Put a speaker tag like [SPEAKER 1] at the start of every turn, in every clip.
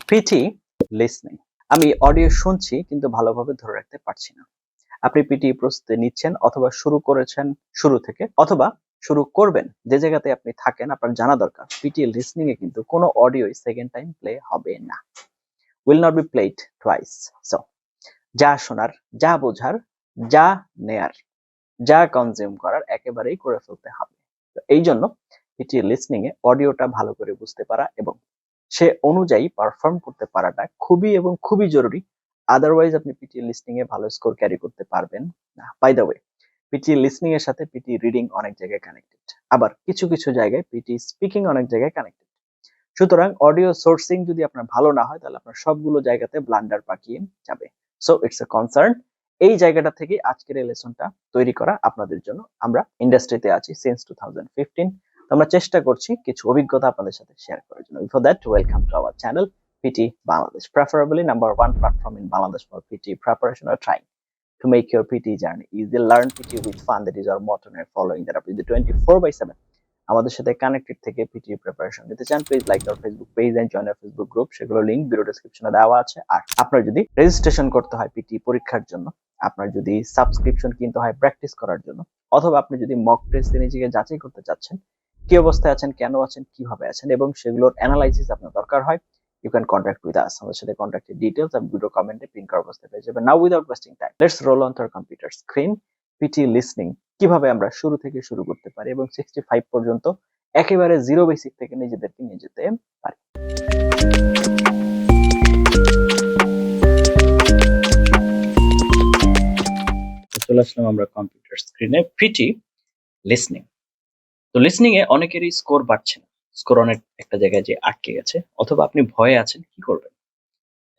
[SPEAKER 1] PT listening. আমি audio শুনছি কিন্তু ভালোভাবে ধরে রাখতে পারছি না। আপনি পিটি প্রস্তুতি নিচ্ছেন অথবা শুরু করেছেন শুরু থেকে অথবা শুরু করবেন। যে জায়গাতে আপনি থাকেন আপনার জানা দরকার পিটি লিসনিং এ কিন্তু কোনো অডিওই সেকেন্ড টাইম প্লে হবে না। will not be played twice. So যা শোনার, যা বোঝার, যা নেয়ার, যা কনজিউম করার একেবারেই করে ফেলতে হবে। তো এই জন্য পিটি লিসনিং এ অডিওটা ভালো করে বুঝতে পারা এবং সে অনুযায়ী পারফর্ম করতে পারাটা খুবই জরুরি। আদারওয়াইজ আপনি পিটি লিসনিং এ ভালো স্কোর ক্যারি করতে পারবেন না। By the way, PT listening এর সাথে পিটি রিডিং অনেক জায়গায় কানেক্টেড, আবার কিছু জায়গায় পিটি স্পিকিং অনেক জায়গায় কানেক্টেড। সুতরাং অডিও সোর্সিং যদি আপনার ভালো না হয় তাহলে আপনার সবগুলো জায়গাতে ব্লান্ডার পাকিয়ে যাবে। So it's a concern. এই জায়গাটা থেকে আজকের এই লেসনটা তৈরি করা আপনাদের জন্য। আমরা ইন্ডাস্ট্রিতে আছি সিন্স 2015। তো আমরা চেষ্টা করছি কিছু অভিজ্ঞতা আপনাদের সাথে শেয়ার করার জন্য। Before that, welcome to our channel PT Bangladesh, preferably number one platform in Bangladesh for PT preparation or trying to make your PT journey easy. Learn PT with fun, that is our motto, and following that up with the 24/7 আমাদের সাথে connected থেকে PT preparation নিতে চান, please like our Facebook page and join our Facebook group. সেগুলো link video ডেসক্রিপশনে দেওয়া আছে। আর আপনার যদি রেজিস্ট্রেশন করতে হয় পিটি পরীক্ষার জন্য, আপনার যদি সাবস্ক্রিপশন কিনতে হয় প্র্যাকটিস করার জন্য, অথবা আপনি যদি মক টেস্টে নিজেকে যাচাই করতে চাচ্ছেন, কি অবস্থায় আছেন, কেন আছেন, কিভাবে আছেন এবং সেগুলোর অ্যানালাইসিস আপনার দরকার হয়, you can contact with us. আমাদের সাথে কন্ট্যাক্টের ডিটেইলস আমি ভিডিও কমেন্টে পিন করা অবস্থায় পেয়ে যাবেন। Now without wasting time, let's roll on to our computer screen. PT listening কিভাবে আমরা শুরু থেকে শুরু করতে পারি এবং 65 পর্যন্ত একেবারে জিরো বেসিক থেকে নিজেদেরকে নিয়ে যেতে পারি। চলে আসলাম আমরা কম্পিউটার স্ক্রিনে। PT listening. তো লিসনিং এ অনেকেরই স্কোর বাড়ছে না, স্কোর অনেক একটা জায়গায় যে আটকে গেছে, অথবা আপনি ভয়ে আছেন কি করবেন।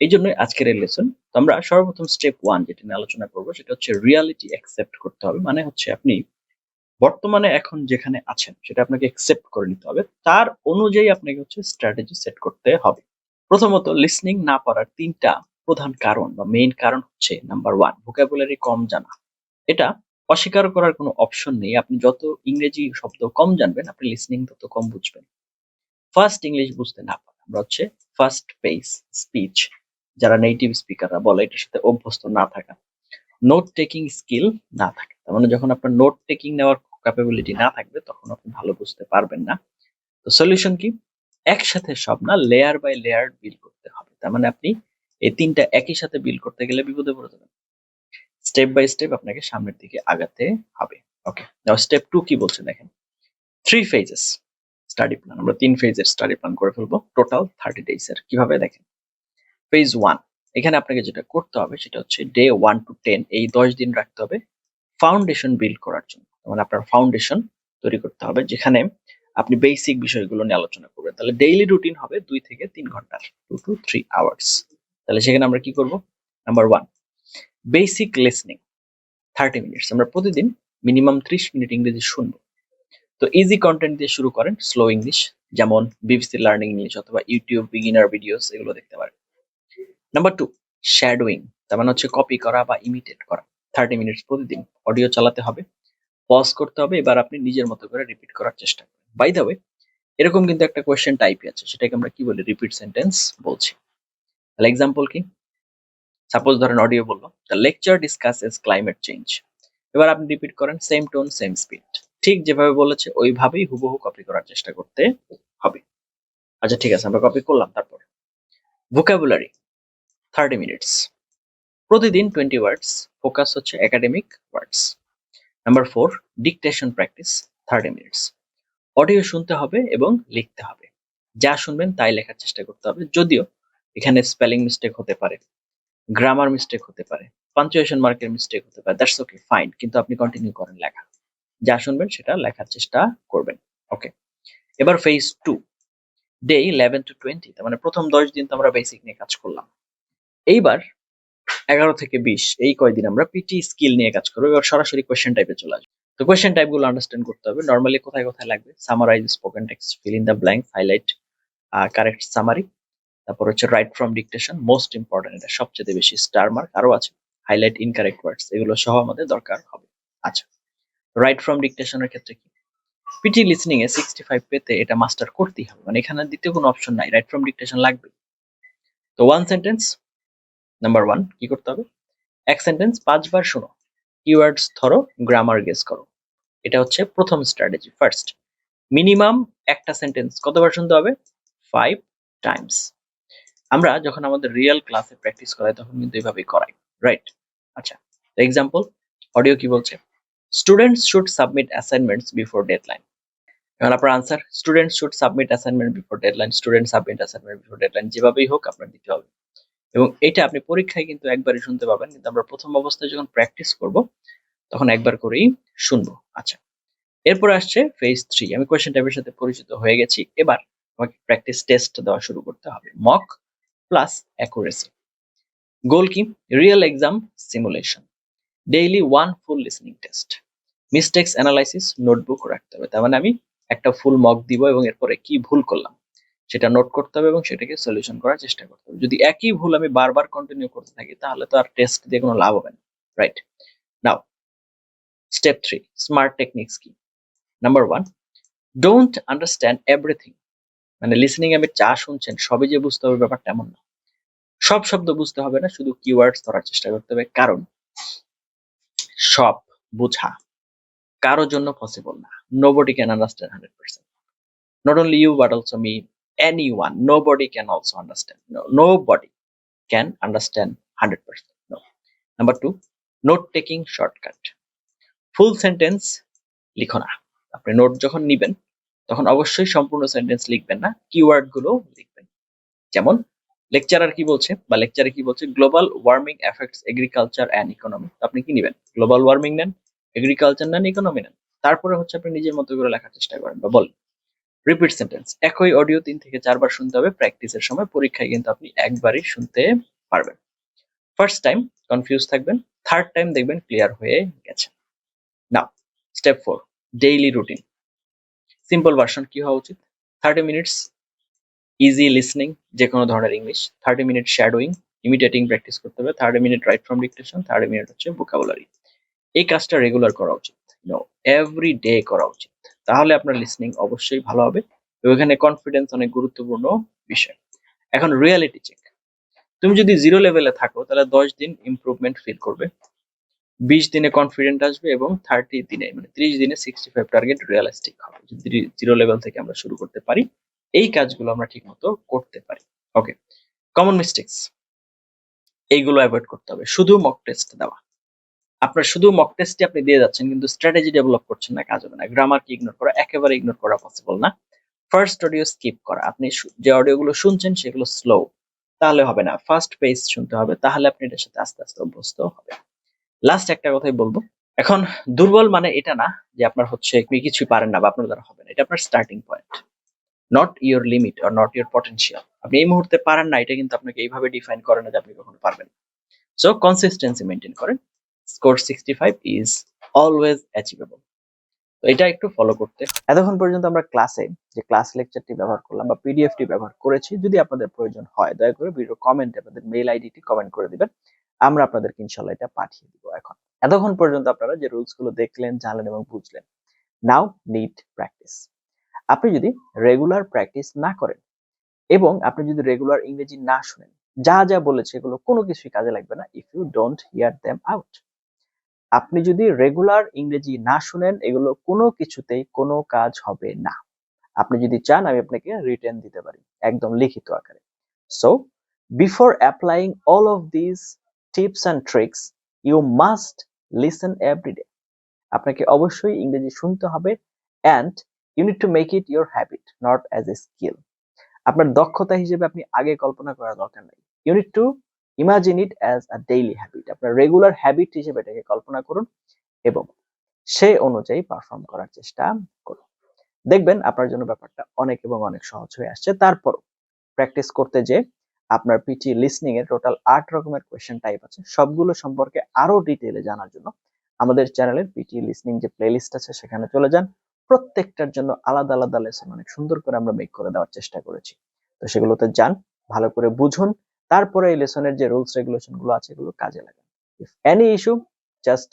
[SPEAKER 1] এই জন্য আজকের এই লেসন। তো আমরা সর্বপ্রথম স্টেপ 1 যেটা নিয়ে আলোচনা করব সেটা হচ্ছে রিয়ালিটি অ্যাকসেপ্ট করতে হবে। মানে হচ্ছে আপনি বর্তমানে এখন যেখানে আছেন সেটা আপনাকে অ্যাকসেপ্ট করে নিতে হবে। তার অনুযায়ী আপনাকে হচ্ছে স্ট্র্যাটেজি সেট করতে হবে। প্রথমত, লিসনিং না পারার ৩টা প্রধান কারণ বা মেইন কারণ হচ্ছে নাম্বার 1 ভোকাবুলারি কম জানা। এটা অস্বীকার করার কোনো অপশন নেই। আপনি যত ইংরেজি শব্দ কম জানবেন আপনি লিসনিং তত কম বুঝবেন। ফার্স্ট ইংলিশ বুঝতে না পারা, আমরা হচ্ছে ফার্স্ট পেস স্পিচ যারা নেটিভ স্পিকাররা বলে এটার সাথে অভ্যস্ত না থাকা, নোট টেকিং স্কিল না থাকে। তার মানে যখন আপনার নোট টেকিং নেওয়ার ক্যাপাবিলিটি না থাকবে তখন আপনি ভালো বুঝতে পারবেন না। তো সলিউশন কি? একসাথে সব না, লেয়ার বাই লেয়ার বিল করতে হবে। তার মানে আপনি এই ৩টা একই সাথে বিল করতে গেলে বিপদে পড়ে যাবেন। স্টেপ বাই স্টেপ আপনাকে সামনের দিকে আগাতে হবে। ওকে, নাও স্টেপ 2 কি বলছে দেখেন। 3 phases স্টাডি প্ল্যান। আমরা 3 ফেজের স্টাডি প্ল্যান করে ফেলবো, টোটাল 30 ডেজ এর। কিভাবে দেখেন। ফেজ 1, এখানে আপনাকে যেটা করতে হবে সেটা হচ্ছে ডে 1 to 10 এই 10 দিন রাখতে হবে ফাউন্ডেশন বিল্ড করার জন্য। মানে আপনার ফাউন্ডেশন তৈরি করতে হবে যেখানে আপনি বেসিক বিষয়গুলো নিয়ে আলোচনা করবেন। তাহলে ডেইলি রুটিন হবে 2 থেকে 3 ঘন্টার, 2 to 3 আওয়ার্স। তাহলে সেখানে আমরা কি করব? Number 1, basic listening 30 minutes. আমরা প্রতিদিন মিনিমাম 30 মিনিট ইংরেজি শুনবো। তো ইজি কন্টেন্ট দিয়ে শুরু করেন, স্লো ইংলিশ, যেমন বিবিসি লার্নিং ইংলিশ অথবা ইউটিউব বিগিনার ভিডিওস, এগুলো দেখতে পারেন। নাম্বার 2, শ্যাডোয়িং, তার মানে হচ্ছে কপি করা বা ইমিটেট করা। 30 মিনিটস প্রতিদিন অডিও চালাতে হবে, পজ করতে হবে, এবার আপনি নিজের মতো করে রিপিট করার চেষ্টা করেন। বাই দ্য ওয়ে, এরকম কিন্তু একটা কোয়েশ্চেন টাইপই আছে, সেটাকে আমরা কি বলি? রিপিট সেন্টেন্স বলছি। তাহলে এক্সাম্পল কি? সাপোজ ধরেন অডিও বললো the lecture discusses climate change. এবার আপনি রিপিট করেন সেম টোন সেম স্পিড, ঠিক যেভাবে বলেছে ওইভাবেই হুবহু কপি করার চেষ্টা করতে হবে। আচ্ছা ঠিক আছে, আমরা কপি করলাম। তারপর ভোকাবুলারি 30 মিনিটস, প্রতিদিন 20 ওয়ার্ডস, ফোকাস হচ্ছে academic words. Number 4, dictation practice 30 minutes, audio শুনতে হবে এবং লিখতে হবে। যা শুনবেন তাই লেখার চেষ্টা করতে হবে, যদিও এখানে স্পেলিং মিস্টেক হতে পারে, গ্রামার মিস্টেক হতে পারে, পাঞ্চুয়েশন মার্কের মিস্টেক হতে পারে, দ্যাটস ওকে, ফাইন, কিন্তু আপনি কন্টিনিউ করেন লেখা। যা শুনবেন সেটা লেখার চেষ্টা করবেন। ওকে, এবার ফেজ 2, ডে 11 to 20, তার মানে প্রথম 10 দিন তো আমরা বেসিক নিয়ে কাজ করলাম। এইবার 11 থেকে 20 এই কয়দিন আমরা পিটি স্কিল নিয়ে কাজ করবো। এবার সরাসরি কোয়েশ্চেন টাইপে চলে আসবে। তো কোয়েশ্চেন টাইপ গুলো আন্ডারস্ট্যান্ড করতে হবে। নরমালি কোথায় কোথায় লাগবে? Summarise spoken text, fill in the blanks, highlight, correct summary. তারপর হচ্ছে write from dictation, most important, এটা সবচেয়ে বেশি, স্টার মার্ক আরো আছে, হাইলাইট ইনকারেক্ট ওয়ার্ডস, এগুলো সহ আমাদের দরকার হবে। আচ্ছা, রাইট ফ্রম ডিকটেশনের ক্ষেত্রে কি? পিটি লিসনিং এ 65 পেতে এটা মাস্টার করতেই হবে, মানে এখানে দ্বিতীয় কোনো অপশন নাই, রাইট ফ্রম ডিকটেশন লাগবে। তো ওয়ান সেন্টেন্স, নাম্বার 1 কি করতে হবে? এক সেন্টেন্স 5 বার শোনো, কিওয়ার্ডস ধরো, গ্রামার গেস করো। এটা হচ্ছে প্রথম স্ট্র্যাটেজি। ফার্স্ট, মিনিমাম একটা সেন্টেন্স কতবার শুনতে হবে? 5 টাইমস। আমরা যখন আমাদের রিয়েল ক্লাসে প্র্যাকটিস করাই তখন কিন্তু এভাবেই করাই, রাইট? আচ্ছা, এক্সাম্পল অডিও কি বলছে? Students should submit assignments before deadline. এখন আপনার answer, students should submit assignment before deadline, student submit assignment before deadline, যেভাবেই হোক আপনার দিতে হবে। এবং এটা আপনি পরীক্ষায় কিন্তু একবারই শুনতে পাবেন, কিন্তু আমরা প্রথম অবস্থায় যখন প্র্যাকটিস করব তখন একবার করেই শুনবো। আচ্ছা, এরপর আসছে ফেজ 3। আমি কোয়েশ্চেন টাইপের সাথে পরিচিত হয়ে গেছি, এবার আমাকে প্র্যাকটিস টেস্ট দেওয়া শুরু করতে হবে। Mock plus accuracy. গোল কি? Real exam simulation. Daily 1 full listening test. Mistakes analysis, notebook রাখতে হবে। তার মানে আমি একটা ফুল মক দিব এবং এরপরে কি ভুল করলাম সেটা নোট করতে হবে এবং সেটাকে সলিউশন করার চেষ্টা করতে হবে। যদি একই ভুল আমি বারবার কন্টিনিউ করতে থাকি তাহলে তো আর টেস্ট দিয়ে কোনো লাভ হবে না, রাইট? নাও স্টেপ 3, স্মার্ট টেকনিক্স কি? Number 1, don't understand everything. মানে লিসনিং এ আমি যা শুনছেন সবই যে বুঝতে হবে ব্যাপারটা এমন না। সব শব্দ বুঝতে হবে না, শুধু কিওয়ার্ডস ধরার চেষ্টা করতে হবে, কারণ সব বোঝা কারোর জন্য পসিবল না। Nobody can understand 100%, not only you but also me, anyone, nobody can also understand. No, nobody can understand 100%. No. Number 2, note taking shortcut. Full sentence লিখো না। আপনি নোট যখন নিবেন তখন অবশ্যই সম্পূর্ণ সেন্টেন্স লিখবেন না, কিওয়ার্ড গুলো লিখবেন। যেমন লেকচারার কি বলছে বা লেকচারে কি বলছে, global warming effects agriculture and economy. আপনি কি নেবেন? গ্লোবাল ওয়ার্মিং নেন, এগ্রিকালচার নেন, ইকোনমি নেন। তারপরে হচ্ছে আপনি নিজের মতো করে লেখার চেষ্টা করেন বা বলেন। রিপিট সেন্টেন্স, একই অডিও 3 থেকে 4 বার শুনতে হবে প্র্যাকটিসের সময়, পরীক্ষায় কিন্তু আপনি একবারই শুনতে পারবেন। ফার্স্ট টাইম কনফিউজ থাকবেন, থার্ড টাইম দেখবেন ক্লিয়ার হয়ে গেছে। Now step 4, daily routine. Simple version কি হওয়া উচিত? 30 মিনিটস ইজি লিসনিং, যে কোনো ধরনের ইংলিশ, 30 মিনিট শ্যাডোইং, ইমিটেটিং প্র্যাকটিস করতে হবে, 30 minute right from dictation, 30 minute হচ্ছে ভোকাবুলারি। এই কাজটা রেগুলার করা উচিত, এভরি ডে করা উচিত। তাহলে আপনার লিসনিং অবশ্যই ভালো হবে এবং এখানে কনফিডেন্স অনেক গুরুত্বপূর্ণ বিষয়। এখন রিয়ালিটি চেক। তুমি যদি 0 লেভেলে থাকো তাহলে 10 দিন ইমপ্রুভমেন্ট ফিল করবে, 20 দিনে কনফিডেন্ট আসবে এবং 30 দিনে মানে 30 দিনে 65 টার্গেট রিয়ালিস্টিক হবে। যদি 0 লেভেল থেকে আমরা শুরু করতে পারি, এই কাজগুলো আমরা ঠিকমতো করতে পারি। ওকে, কমন মিস্টেকস এইগুলো অ্যাভয়েড করতে হবে। শুধু মক টেস্ট দেওয়া, আপনার শুধু মক টেস্টই আপনি দিয়ে যাচ্ছেন কিন্তু স্ট্র্যাটেজি ডেভেলপ করছেন না, কাজ হবে না। গ্রামারকে ইগনোর করা, একেবারে ইগনোর করা পসিবল না। ফার্স্ট অডিও স্কিপ করা, আপনি যে অডিওগুলো শুনছেন সেগুলো স্লো, তাহলে হবে না। ফার্স্ট পেজ শুনতে হবে, তাহলে আপনি এটার সাথে আস্তে আস্তে অভ্যস্ত হবে। লাস্ট একটা কথাই বলবো, এখন দুর্বল মানে এটা না যে আপনার হচ্ছে আপনি কিছু পারেন না বা আপনার দ্বারা হবে না, এটা আপনার starting point, not your limit or not your potential. আপনি এই মুহূর্তে পারেন না এটা কিন্তু আপনাকে এইভাবে ডিফাইন করে না যে আপনি কখনো পারবেন। সো কনসিস্টেন্সি মেনটেন করেন, স্কোর 65 ইজ অলওয়েজ অ্যাচিভেবল। তো এটা একটু ফলো করতে। এতক্ষণ পর্যন্ত আমরা ক্লাসে যে ক্লাস লেকচারটি ব্যবহার করলাম বা পিডিএফটি ব্যবহার করেছি, যদি আপনাদের প্রয়োজন হয় দয়া করে ভিডিও কমেন্টে আপনাদের মেইল আইডিটি কমেন্ট করে দিবেন, আমরা আপনাদেরকে ইনশাআল্লাহ এটা পাঠিয়ে দিব। এখন এতক্ষণ পর্যন্ত আপনারা যে রুলস গুলো দেখলেন, জানলেন এবং বুঝলেন, নাও নিড প্র্যাকটিস। আপনি যদি রেগুলার প্র্যাকটিস না করেন এবং আপনি যদি রেগুলার ইংরেজি না শুনেন, যা যা বলেছে এগুলো কোনো কিছুই কাজে লাগবে না if you don't hear them out. আপনি যদি রেগুলার ইংরেজি না শুনেন এগুলো কোনো কিছুতেই কোনো কাজ হবে না। আপনি যদি চান আমি আপনাকে রিটেন দিতে পারি একদম লিখিত আকারে। So before applying all of this tips and tricks you must listen everyday. আপনাকে অবশ্যই ইংরেজি শুনতে হবে and you need to make it your habit, not as a skill. আপনার দক্ষতা হিসেবে আপনি আগে কল্পনা করার দরকার নেই। You need to imagine it as a daily habit. আপনার রেগুলার হ্যাবিট হিসেবে এটাকে কল্পনা করুন এবং সে অনুযায়ী পারফর্ম করার চেষ্টা করুন। দেখবেন আপনার জন্য ব্যাপারটা অনেক এবং অনেক সহজ হয়ে আসছে। তারপরও প্র্যাকটিস করতে যে আপনার পিটি লিসনিং এর টোটাল 8 রকমের কোয়েশ্চেন টাইপ আছে, সবগুলো সম্পর্কে আরো ডিটেইলে জানার জন্য আমাদের চ্যানেলের পিটি লিসনিং যে প্লেলিস্ট আছে সেখানে চলে যান। প্রত্যেকটার জন্য আলাদা আলাদা লেসন অনেক সুন্দর করে আমরা মেক করে দেওয়ার চেষ্টা করেছি। তো সেগুলোতে যান, ভালো করে বুঝুন, তারপরে এই লেসনের যে রুলস রেগুলেশন গুলো আছে এগুলো কাজে লাগান। If any issue, just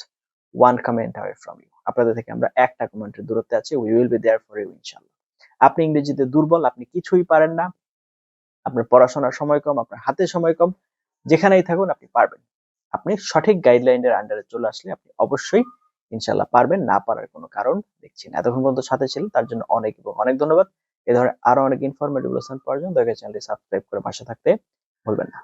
[SPEAKER 1] one comment away from you. আপনাদের থেকে আমরা একটা কমেন্টের দূরত্বে আছি। We will be there for you ইনশাআল্লাহ। আপনি ইংরেজিতে দুর্বল, আপনি কিছুই পারেন না, আপনার পড়াশোনার সময় কম, আপনার হাতে সময় কম, যেখানেই থাকুন আপনি পারবেন। আপনি সঠিক গাইডলাইনের আন্ডারে চলে আসলে আপনি অবশ্যই ইনশাল্লাহ পারবেন, না পারার কোনো কারণ দেখছি না। এতক্ষণ পর্যন্ত সাথে ছিলেন তার জন্য অনেক এবং অনেক ধন্যবাদ। এ ধরনের আরো অনেক ইনফরমেটিভ লেসন পাওয়ার জন্য দয়া করে চ্যানেলটি সাবস্ক্রাইব করে পাশে থাকতে ভুলবেন না।